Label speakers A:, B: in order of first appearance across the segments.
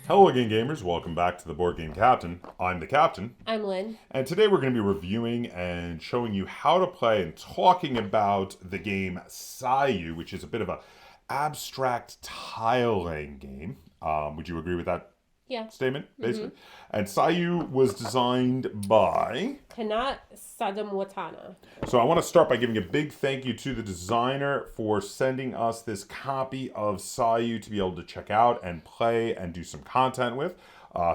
A: Hello again, gamers. Welcome back to the Board Game Captain. I'm the Captain.
B: I'm Lynn.
A: And today we're going to be reviewing and showing you how to play and talking about the game Sayu, which is a bit of a abstract tile-laying game. Would you agree with that
B: Yeah.
A: statement, basically? And Sayu was designed by...
B: Kanat Sadamwatana.
A: So I want to start by giving a big thank you to the designer for sending us this copy of Sayu to be able to check out and play and do some content with.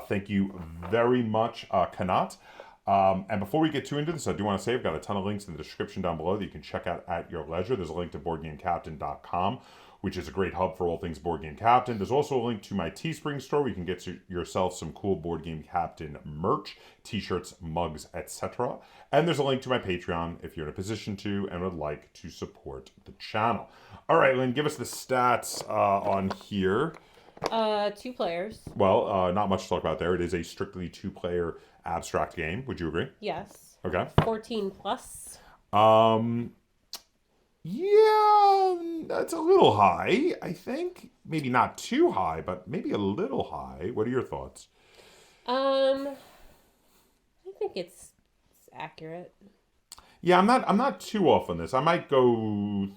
A: Thank you very much, Kanat. And before we get too into this, I do want to say I've got a ton of links in the description down below that you can check out at your leisure. There's a link to BoardGameCaptain.com, which is a great hub for all things Board Game Captain. There's also a link to my Teespring store where you can get yourself some cool Board Game Captain merch, t-shirts, mugs, etc. And there's a link to my Patreon if you're in a position to and would like to support the channel. All right, Lynn, give us the stats on here.
B: 2 players.
A: Well, not much to talk about there. It is a strictly 2-player abstract game. Would you agree?
B: Yes.
A: Okay.
B: 14 plus.
A: Yeah, that's a little high, I think. Maybe not too high, but maybe a little high. What are your thoughts?
B: I think it's accurate.
A: Yeah, I'm not too off on this. I might go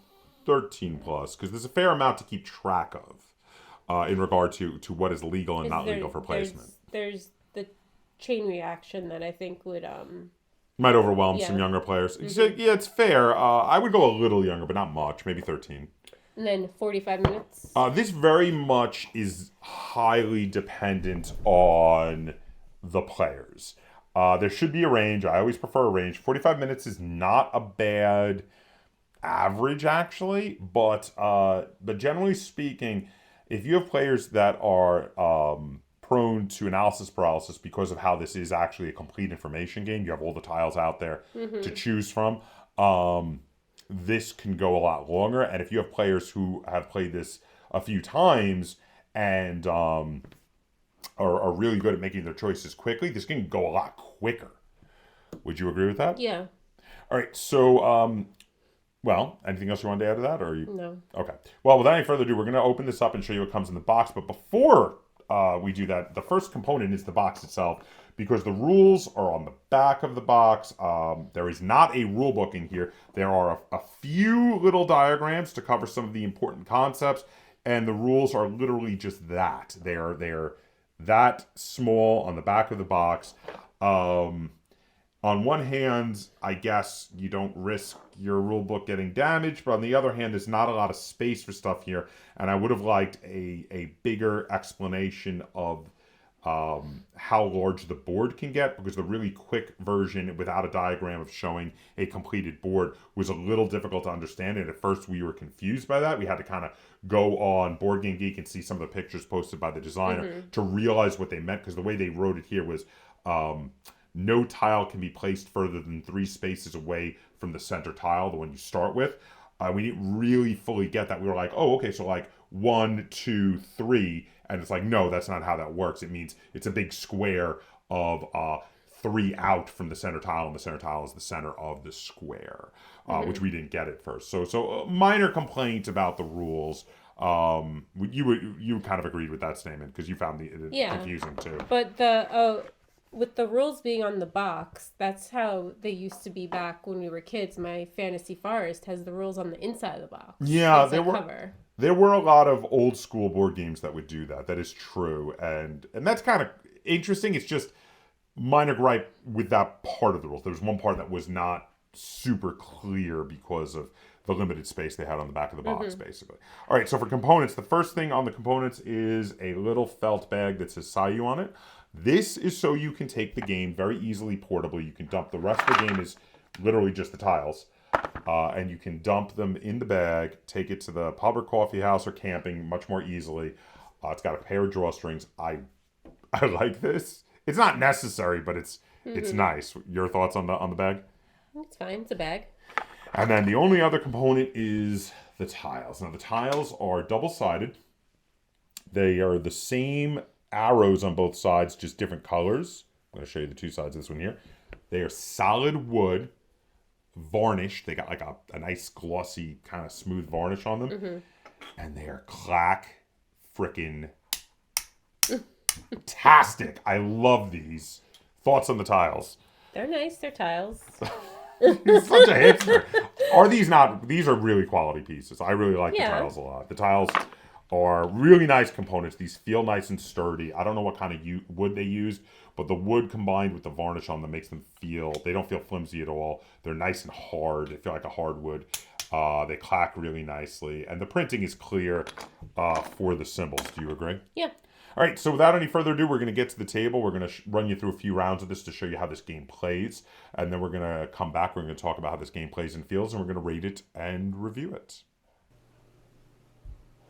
A: 13 plus because there's a fair amount to keep track of in regard to what is legal and not legal for placement.
B: There's the chain reaction that I think would
A: Might overwhelm some younger players. Mm-hmm. Yeah, it's fair. I would go a little younger, but not much. Maybe 13.
B: And then 45 minutes.
A: This very much is highly dependent on the players. There should be a range. I always prefer a range. 45 minutes is not a bad average, actually. But generally speaking, if you have players that are... prone to analysis paralysis because of how this is actually a complete information game. You have all the tiles out there to choose from. This can go a lot longer. And if you have players who have played this a few times and are really good at making their choices quickly, this can go a lot quicker. Would you agree with that?
B: Yeah.
A: All right. So, well, anything else you wanted to add to that? Or are you...
B: No.
A: Okay. Well, without any further ado, we're going to open this up and show you what comes in the box. But before... we do that. The first component is the box itself because the rules are on the back of the box. There is not a rule book in here. There are a few little diagrams to cover some of the important concepts, and the rules are literally just that. They're that small on the back of the box. On one hand, I guess you don't risk your rule book getting damaged, but on the other hand, there's not a lot of space for stuff here, and I would have liked a bigger explanation of how large the board can get, because the really quick version without a diagram of showing a completed board was a little difficult to understand, and at first we were confused by that. We had to kind of go on Board Game Geek and see some of the pictures posted by the designer to realize what they meant, because the way they wrote it here was... no tile can be placed further than 3 spaces away from the center tile, the one you start with. We didn't really fully get that. We were like, oh, okay, so like 1, 2, 3. And it's like, no, that's not how that works. It means it's a big square of 3 out from the center tile, and the center tile is the center of the square, which we didn't get at first. So minor complaint about the rules. You kind of agreed with that statement because you found it confusing too.
B: But with the rules being on the box, that's how they used to be back when we were kids. My Fantasy Forest has the rules on the inside of the box.
A: Yeah, there were a lot of old school board games that would do that. That is true, and that's kind of interesting. It's just minor gripe with that part of the rules. There was one part that was not super clear because of the limited space they had on the back of the box, basically. All right, so for components, the first thing on the components is a little felt bag that says Sayu on it. This is so you can take the game very easily portably. You can dump the rest of the game is literally just the tiles. And you can dump them in the bag, take it to the pub or coffee house or camping much more easily. It's got a pair of drawstrings. I like this. It's not necessary, but it's nice. Your thoughts on the bag?
B: It's fine. It's a bag.
A: And then the only other component is the tiles. Now the tiles are double-sided. They are the same arrows on both sides, just different colors. I'm going to show you the 2 sides of this one here. They are solid wood, varnished. They got like a nice glossy kind of smooth varnish on them. And they are clack frickin' Fantastic. I love these. Thoughts on the tiles?
B: They're nice. They're tiles.
A: You're such a hipster. Are these not? These are really quality pieces. I really like the
B: Yeah.
A: tiles a lot. The tiles are really nice components. These feel nice and sturdy. I don't know what kind of wood they used, but the wood combined with the varnish on them makes them feel, they don't feel flimsy at all. They're nice and hard. They feel like a hardwood. They clack really nicely. And the printing is clear for the symbols. Do you agree?
B: Yeah.
A: All right, so without any further ado, we're going to get to the table. We're going to run you through a few rounds of this to show you how this game plays. And then we're going to come back. We're going to talk about how this game plays and feels, and we're going to rate it and review it.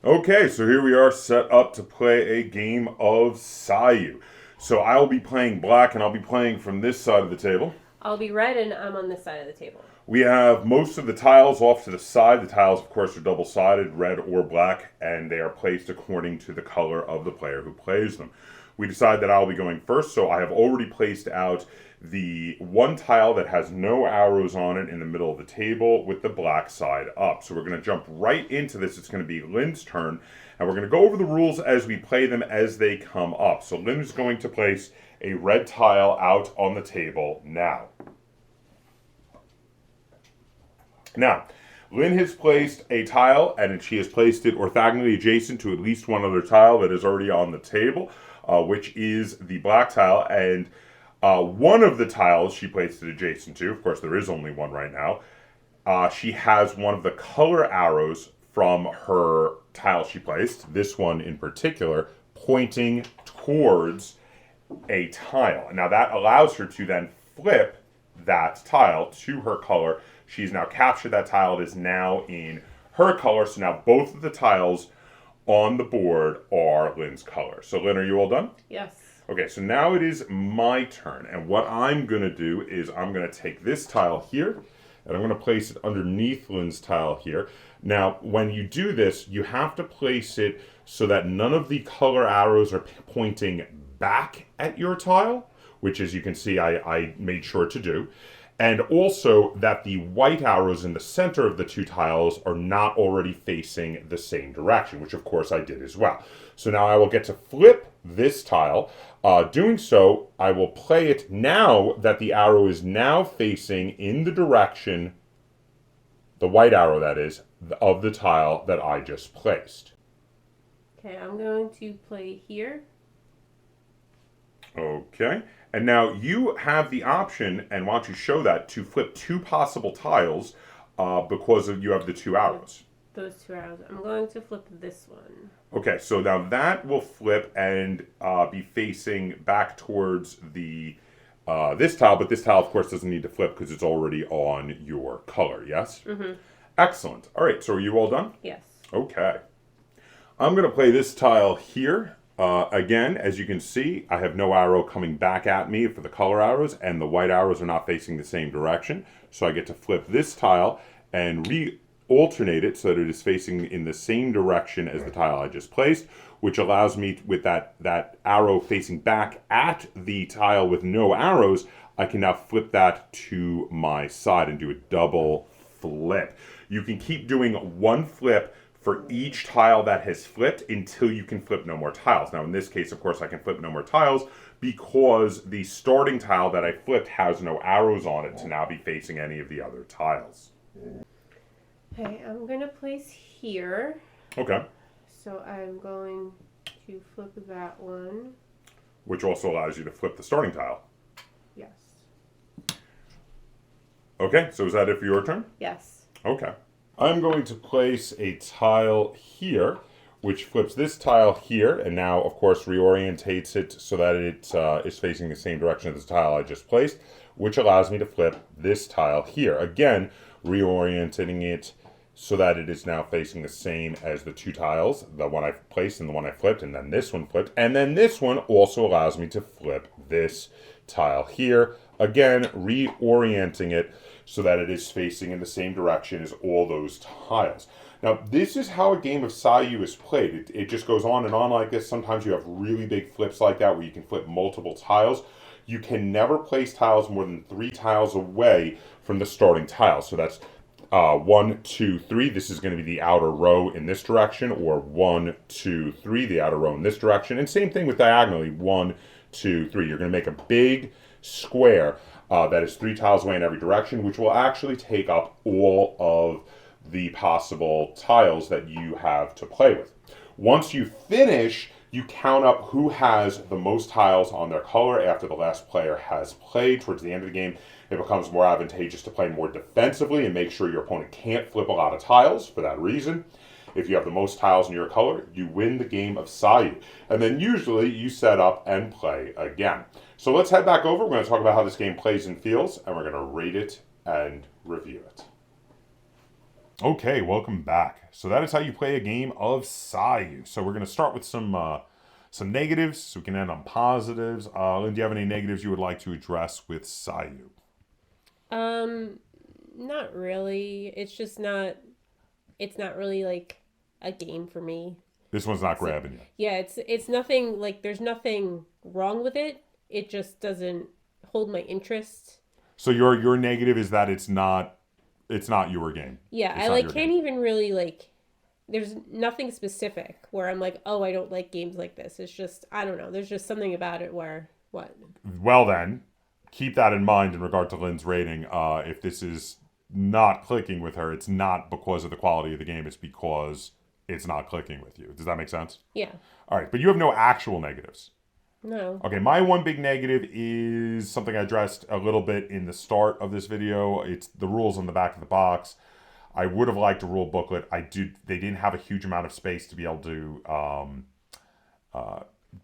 A: Okay, so here we are set up to play a game of Sayu. So I'll be playing black, and I'll be playing from this side of the table.
B: I'll be red, and I'm on this side of the table.
A: We have most of the tiles off to the side. The tiles, of course, are double-sided, red or black, and they are placed according to the color of the player who plays them. We decide that I'll be going first, so I have already placed out the one tile that has no arrows on it in the middle of the table with the black side up. So we're going to jump right into this. It's going to be Lynn's turn, and we're going to go over the rules as we play them as they come up. So Lynn is going to place a red tile out on the table now. Now, Lynn has placed a tile, and she has placed it orthogonally adjacent to at least one other tile that is already on the table, which is the black tile. And one of the tiles she placed it adjacent to, of course there is only one right now, she has one of the color arrows from her tile she placed, this one in particular, pointing towards a tile. Now that allows her to then flip that tile to her color. She's now captured that tile. It is now in her color. So now both of the tiles on the board are Lynn's color. So Lynn, are you all done?
B: Yes.
A: Okay, so now it is my turn. And what I'm going to do is I'm going to take this tile here, and I'm going to place it underneath Lynn's tile here. Now, when you do this, you have to place it so that none of the color arrows are pointing back at your tile, which, as you can see, I made sure to do. And also that the white arrows in the center of the two tiles are not already facing the same direction, which of course I did as well. So now I will get to flip this tile. Doing so, I will play it now that the arrow is now facing in the direction, the white arrow that is, of the tile that I just placed.
B: Okay, I'm going to play here.
A: Okay. And now you have the option, and why don't you show that, to flip two possible tiles because you have the two arrows.
B: Those two arrows. I'm going to flip this one.
A: Okay, so now that will flip and be facing back towards the this tile, but this tile, of course, doesn't need to flip because it's already on your color, yes?
B: Mm-hmm.
A: Excellent. All right, so are you all done?
B: Yes.
A: Okay. I'm going to play this tile here. Again, as you can see, I have no arrow coming back at me for the color arrows, and the white arrows are not facing the same direction. So I get to flip this tile and alternate it so that it is facing in the same direction as the tile I just placed, which allows me, with that arrow facing back at the tile with no arrows, I can now flip that to my side and do a double flip. You can keep doing one flip for each tile that has flipped until you can flip no more tiles. Now in this case, of course, I can flip no more tiles because the starting tile that I flipped has no arrows on it to now be facing any of the other tiles.
B: Okay, I'm going to place here.
A: Okay.
B: So I'm going to flip that one.
A: Which also allows you to flip the starting tile.
B: Yes.
A: Okay, so is that it for your turn?
B: Yes.
A: Okay. I'm going to place a tile here, which flips this tile here, and now, of course, reorientates it so that it is facing the same direction as the tile I just placed, which allows me to flip this tile here. Again, reorienting it so that it is now facing the same as the two tiles, the one I placed and the one I flipped, and then this one flipped. And then this one also allows me to flip this tile here. Again, reorienting it so that it is facing in the same direction as all those tiles. Now, this is how a game of Sayu is played. It just goes on and on like this. Sometimes you have really big flips like that where you can flip multiple tiles. You can never place tiles more than 3 tiles away from the starting tile. So that's 1, 2, 3. This is going to be the outer row in this direction, or 1, 2, 3, the outer row in this direction. And same thing with diagonally, 1, 2, 3. You're going to make a big square that is 3 tiles away in every direction, which will actually take up all of the possible tiles that you have to play with. Once you finish, you count up who has the most tiles on their color after the last player has played. Towards the end of the game, it becomes more advantageous to play more defensively and make sure your opponent can't flip a lot of tiles for that reason. If you have the most tiles in your color, you win the game of Sayu. And then usually you set up and play again. So let's head back over. We're going to talk about how this game plays and feels, and we're going to rate it and review it. Okay, welcome back. So that is how you play a game of Sayu. So we're going to start with some negatives, so we can end on positives. Lynn, do you have any negatives you would like to address with Sayu?
B: Not really. It's not really like a game for me.
A: This one's not grabbing you.
B: Yeah, it's nothing like there's nothing wrong with it. It just doesn't hold my interest.
A: So your negative is that it's not your game.
B: Yeah, I can't even really like there's nothing specific where I'm like, "Oh, I don't like games like this." It's just I don't know. There's just something about it where what?
A: Well then, keep that in mind in regard to Lynn's rating. If this is not clicking with her, it's not because of the quality of the game. It's because it's not clicking with you. Does that make sense?
B: Yeah.
A: All right, but you have no actual negatives.
B: No.
A: Okay, my one big negative is something I addressed a little bit in the start of this video. It's the rules on the back of the box. I would have liked a rule booklet. They didn't have a huge amount of space to be able to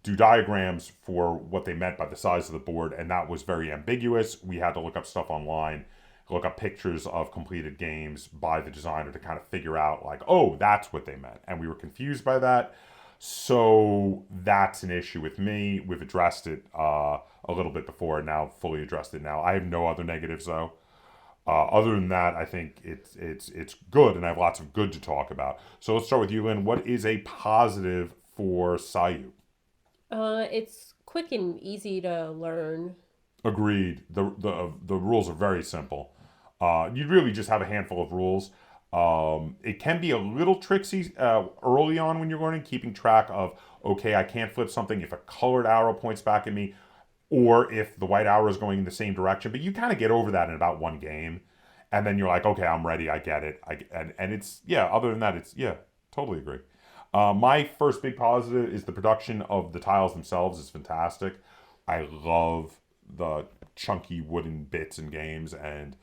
A: do diagrams for what they meant by the size of the board, and that was very ambiguous. We had to look up stuff online, look up pictures of completed games by the designer to kind of figure out like, oh, that's what they meant. And we were confused by that. So that's an issue with me. We've addressed it a little bit before, and now fully addressed it now. I have no other negatives though. Other than that, I think it's good, and I have lots of good to talk about. So let's start with you, Lynn. What is a positive for Sayu?
B: It's quick and easy to learn.
A: Agreed. The rules are very simple. You really just have a handful of rules. It can be a little tricksy early on when you're learning, keeping track of, okay, I can't flip something if a colored arrow points back at me, or if the white arrow is going in the same direction. But you kind of get over that in about one game, and then you're like, okay, I'm ready, I get it. And it's, yeah, other than that, it's, yeah, totally agree. My first big positive is the production of the tiles themselves is fantastic. I love the chunky wooden bits in games, and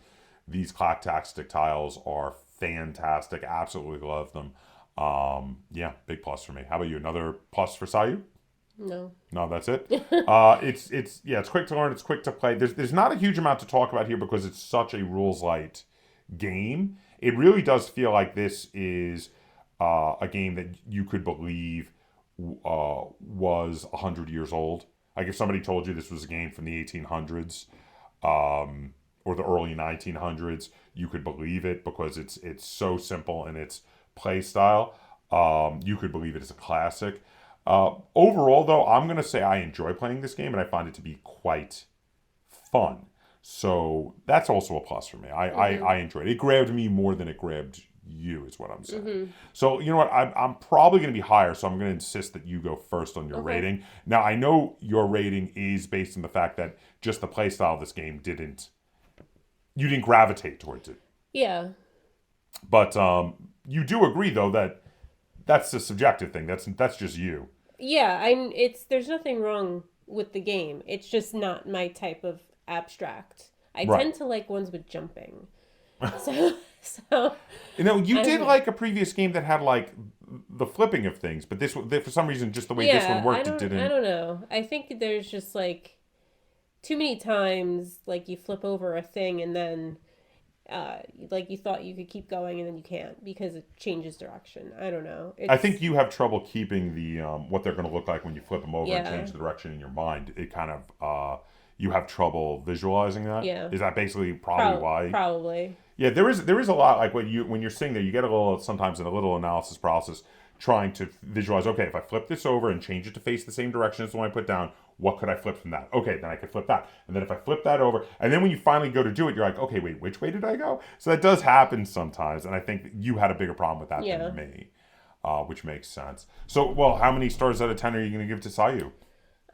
A: these clacktastic tiles are fantastic. Absolutely love them. Yeah, big plus for me. How about you? Another plus for Sayu?
B: No.
A: No, that's it. It's quick to learn. It's quick to play. There's not a huge amount to talk about here because it's such a rules light game. It really does feel like this is a game that you could believe was 100 years old. Like if somebody told you this was a game from the 1800s or the early 1900s, you could believe it because it's so simple in its play style. You could believe it as a classic. Overall, though, I'm going to say I enjoy playing this game, and I find it to be quite fun. So that's also a plus for me. I enjoyed it. It grabbed me more than it grabbed you, is what I'm saying. Mm-hmm. So, you know what? I'm probably going to be higher, so I'm going to insist that you go first on your rating. Now, I know your rating is based on the fact that just the play style of this game you didn't gravitate towards it.
B: Yeah.
A: But you do agree, though, that that's a subjective thing. That's just you.
B: Yeah, there's nothing wrong with the game. It's just not my type of abstract. I tend to like ones with jumping. So
A: you know, you did like a previous game that had like the flipping of things, but for some reason, just the way this one worked, it didn't.
B: I don't know. I think there's just like too many times like you flip over a thing and then like you thought you could keep going and then you can't because it changes direction. I don't know. I think
A: you have trouble keeping the what they're going to look like when you flip them over and change the direction in your mind. It kind of you have trouble visualizing that.
B: Yeah.
A: Is that basically probably why?
B: Probably.
A: Yeah, there is a lot like when you're sitting there, you get a little sometimes in a little analysis process trying to visualize. Okay, if I flip this over and change it to face the same direction as the one I put down, what could I flip from that? Okay, then I could flip that, and then if I flip that over, and then when you finally go to do it, you're like, okay, wait, which way did I go? So that does happen sometimes, and I think you had a bigger problem with that
B: Yeah.
A: than me, which makes sense. So, well, how many stars out of 10 are you going to give to Sayu?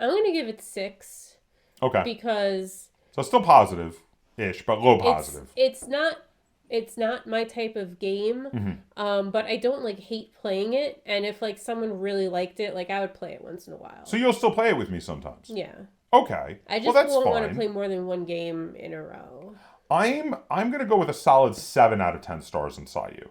B: I'm gonna give it 6
A: Okay,
B: because
A: so still positive-ish, but low positive.
B: it's not my type of game. But I don't like hate playing it, and if like someone really liked it, like I would play it once in a while.
A: So you'll still play it with me sometimes.
B: Yeah.
A: Okay.
B: I just
A: well, that's
B: won't
A: fine.
B: want to play more than one game in a row.
A: I'm gonna go with a solid 7 out of 10 stars in Sayu.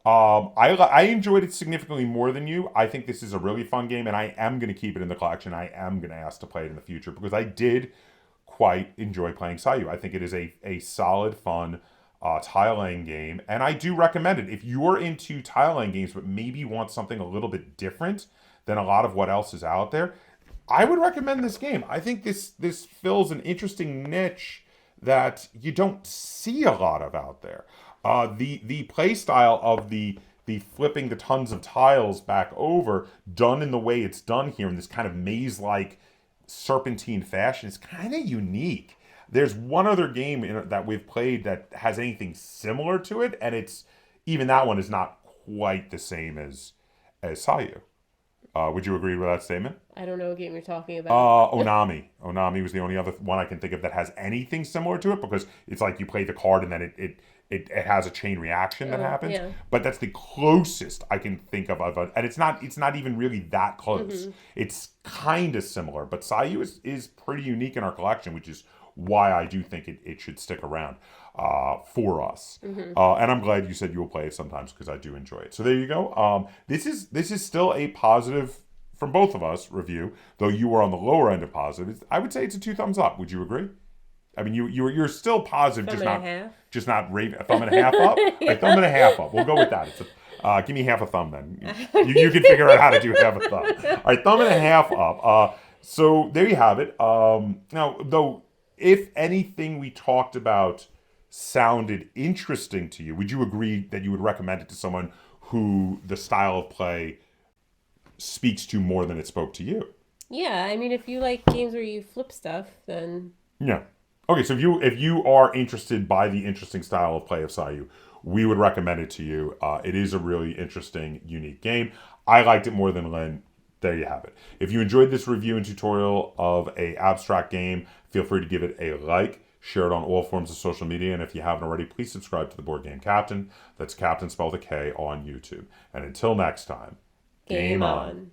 A: I enjoyed it significantly more than you. I think this is a really fun game, and I am gonna keep it in the collection. I am gonna ask to play it in the future because I did quite enjoy playing Sayu. I think it is a solid, fun tile laying game, and I do recommend it if you're into tile laying games, but maybe want something a little bit different than a lot of what else is out there. I would recommend this game. I think this fills an interesting niche that you don't see a lot of out there. The play style of the flipping the tons of tiles back over, done in the way it's done here in this kind of maze-like serpentine fashion, is kind of unique. There's one other game that we've played that has anything similar to it, and it's even that one is not quite the same as Sayu. Would you agree with that statement?
B: I don't know what game you're talking about.
A: Onami. Onami was the only other one I can think of that has anything similar to it because it's like you play the card and then it has a chain reaction that happens.
B: Yeah.
A: But that's the closest I can think of and it's not even really that close. It's kind of similar, but Sayu is pretty unique in our collection, which is why I do think it should stick around for us. And I'm glad you said you will play it sometimes because I do enjoy it. So there you go. This is still a positive from both of us review, though you were on the lower end of positive. I would say it's a 2 thumbs up. Would you agree? I mean, you're still positive, just not raving. A thumb and a half up. A thumb and a half up. We'll go with that. It's give me half a thumb then. You can figure out how to do half a thumb. All right, thumb and a half up. So there you have it. Now, though, if anything we talked about sounded interesting to you, would you agree that you would recommend it to someone who the style of play speaks to more than it spoke to you?
B: Yeah, I mean, if you like games where you flip stuff, then
A: yeah. Okay, so if you are interested by the interesting style of play of Sayu, we would recommend it to you. It is a really interesting, unique game. I liked it more than Lynn. There you have it. If you enjoyed this review and tutorial of a abstract game, feel free to give it a like, share it on all forms of social media, and if you haven't already, please subscribe to the Board Game Captain. That's Captain spelled a K on YouTube. And until next time, game on.